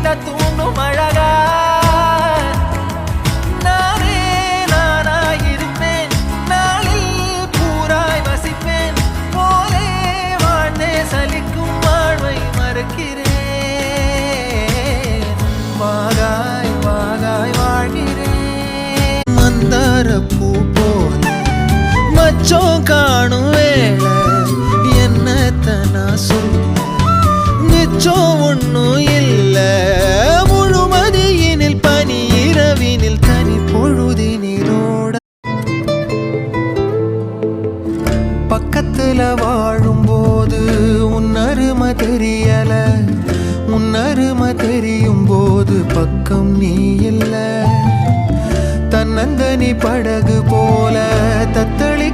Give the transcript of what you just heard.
கிட்ட தூண்டும் அழகா நானே நானாயிருப்பேன் நாளில் பூராய் வசிப்பேன் போலே வாழ்ந்தே சலிக்கும் வாழ்வை மறக்கிறேன் வாகாய் வாகாய் வாழ்கிறேன் மந்தார பூ போல மச்சம் காணும் வேளை என்னத்தனா சொல்ல மிச்சம் ஒன்னும் இல்ல முழுமதியினில் பனி இரவினில் தனி பொழுதினிலோட பக்கத்துல வாழும்போது உன்னருமை தெரியல உன்னருமை தெரியும் போது பக்கம் நீ இல்ல தன்னந்தனி படகு போல தத்தள